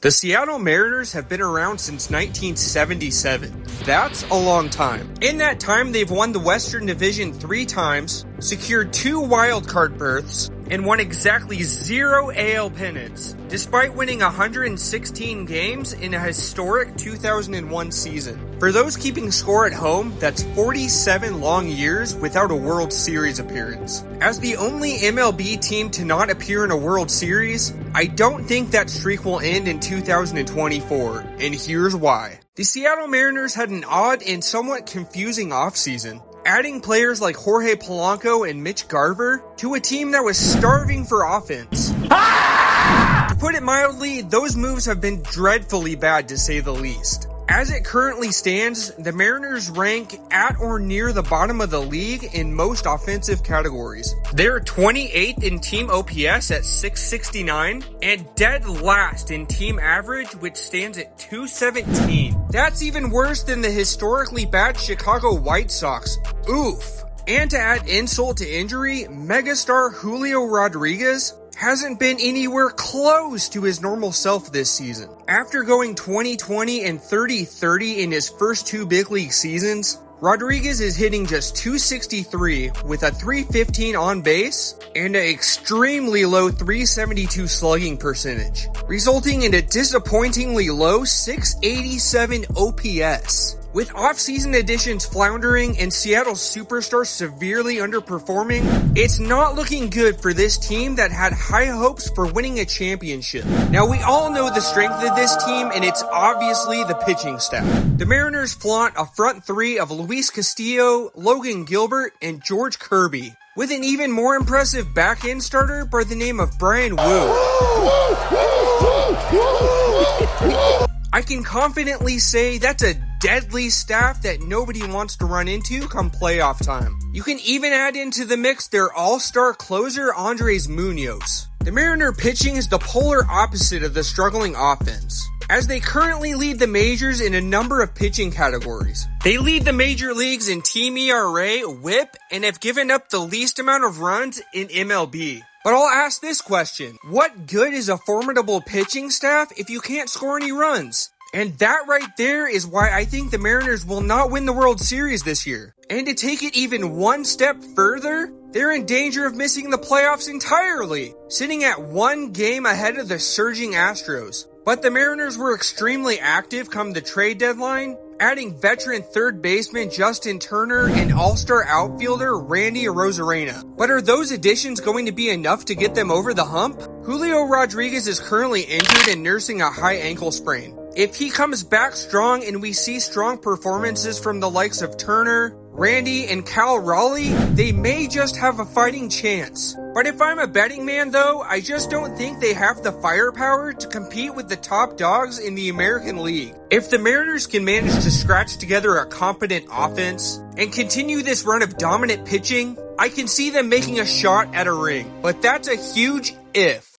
The Seattle Mariners have been around since 1977. That's a long time. In that time, they've won the Western Division 3 times, secured 2 wildcard berths, and won exactly 0 AL pennants, despite winning 116 games in a historic 2001 season. For those keeping score at home, that's 47 long years without a World Series appearance. As the only MLB team to not appear in a World Series, I don't think that streak will end in 2024, and here's why. The Seattle Mariners had an odd and somewhat confusing offseason, adding players like Jorge Polanco and Mitch Garver to a team that was starving for offense. To put it mildly, those moves have been dreadfully bad to say the least. As it currently stands, the Mariners rank at or near the bottom of the league in most offensive categories. They're 28th in team OPS at 669 and dead last in team average, which stands at 217. That's even worse than the historically bad Chicago White Sox. Oof. And to add insult to injury, megastar Julio Rodriguez hasn't been anywhere close to his normal self this season. After going 20-20 and 30-30 in his first 2 big league seasons, Rodriguez is hitting just .263 with a .315 on base and an extremely low .372 slugging percentage, resulting in a disappointingly low .687 OPS. With off-season additions floundering and Seattle's superstars severely underperforming, it's not looking good for this team that had high hopes for winning a championship. Now, we all know the strength of this team, and it's obviously the pitching staff. The Mariners flaunt a front 3 of Luis Castillo, Logan Gilbert, and George Kirby, with an even more impressive back-end starter by the name of Brian Wu. I can confidently say that's a deadly staff that nobody wants to run into come playoff time. You can even add into the mix their all-star closer Andres Munoz. The Mariner pitching is the polar opposite of the struggling offense, as they currently lead the majors in a number of pitching categories. They lead the major leagues in team ERA, WHIP, and have given up the least amount of runs in MLB. But I'll ask this question: what good is a formidable pitching staff if you can't score any runs? And that right there is why I think the Mariners will not win the World Series this year. And to take it even one step further, they're in danger of missing the playoffs entirely, sitting at 1 game ahead of the surging Astros. But the Mariners were extremely active come the trade deadline, adding veteran third baseman Justin Turner and all-star outfielder Randy Arozarena. But are those additions going to be enough to get them over the hump? Julio Rodriguez is currently injured and nursing a high ankle sprain. If he comes back strong and we see strong performances from the likes of Turner, Randy, and Cal Raleigh, they may just have a fighting chance. But if I'm a betting man though, I just don't think they have the firepower to compete with the top dogs in the American League. If the Mariners can manage to scratch together a competent offense and continue this run of dominant pitching, I can see them making a shot at a ring. But that's a huge if.